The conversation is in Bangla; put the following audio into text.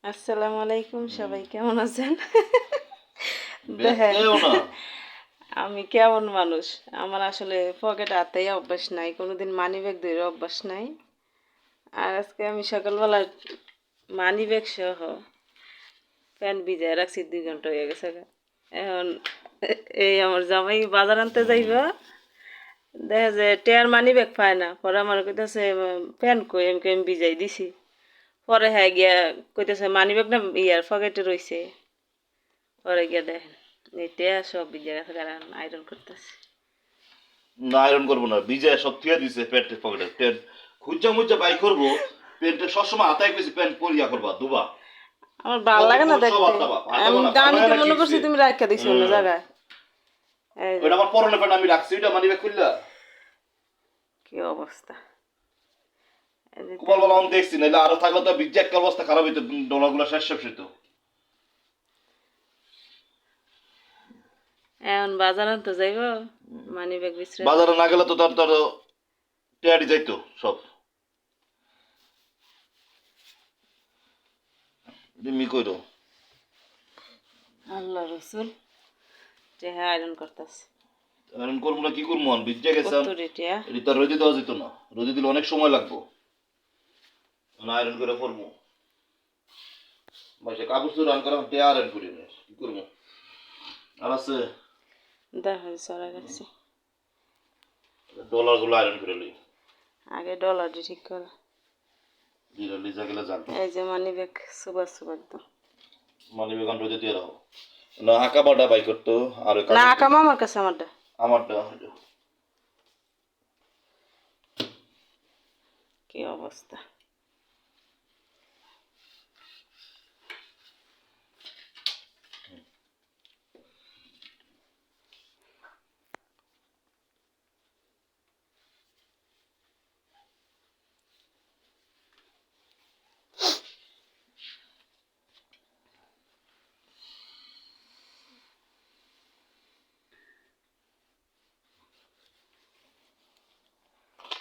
আসসালামু আলাইকুম, সবাই কেমন আছেন? দেখেন ব্যস্তও না। আমি কেমন মানুষ। আমার আসলে পকেট হাতেই অভ্যাস নাই, কোনোদিন মানি ব্যাগ ধরে অভ্যাস নাই। আর আজকে আমি সকালবেলা মানি ব্যাগ সহ প্যান্ট ভিজায় রাখছি, 2 ঘন্টা হয়ে গেছে গা। এখন এই আমার জামাই বাজার আনতে যাইব, দেখা যায় টেয়ার মানি ব্যাগ পায় না, পরে আমার কইতেছে প্যান্ট কই, আমি ভিজাই দিছি। পরে হ্যাঁ গিয়া কইতেছে মানি ব্যাগ না ইয়ার পকেটে রইছে। পরে গিয়া দেখেন এটা সব ভিজে গেছে, কারণ আয়রন করতেছে। না আয়রন করবো না, ভিজায় সব থুয়ে দিছে প্যান্টের পকেটে। প্যান্ট খুঁজা মুজা বাই করবো, প্যান্টে সবসময় হাতায় গেছি, প্যান্ট পরিয়া করবা দুবা। আমার ভাল পকেট লাগে না পকেট সব দেখতে। হাতাবা, হাতাবো আমি না, ভালো আমি লাগে তো না কি মনে করছি হইছে? তুমি রাখা দিছো অন্য হ্যাঁ। জায়গায়। এই যে ওইটা আমার পরনে প্যান্ট, আমি রাখছি ওইটা মানি ব্যাগ খুললা। কি অবস্থা। এই যে কুমার বলা আমি দেখছি, নাহলে আরো থাকলে তো ভিজে একটা অবস্থা খারাপ হইতো, ডলাগুলো শেষ শেষ হইতো। এখন বাজার আনতে যাইব, মানি ব্যাগ বিছরে বাজারে না গেলে তো তোর তোর টেয়ারি যাইতো সব। মি কইরো আল্লাহ রসুল যে হ্যাঁ আয়রন করতেছে। আয়রন করবো না, কি করবো? ভিজে গেছে। কত রেটিয়া এটা তো রোদে দেওয়া যেত না, রোদে দিলে অনেক সময় লাগবো। আয়রন করে করবো, মাসে কাপড় চোর রান করা আয়রন করি না, কি করবো? আর আছে দেখো চড়া গেছে। ডলার গুলো আয়রন করে লই, আগে ডলারটি ঠিক করে। জিরা লিজা গেলে যান। এই যে মানি ব্যাগ সুবার সুবার তো মানে বেগান রোদে দিয়ে রাখো না, আঁকা বাটা বাই করতো। আর ওই না, কাগজ আকাম আমার কাছে আমারটা। আমারটা কি অবস্থা।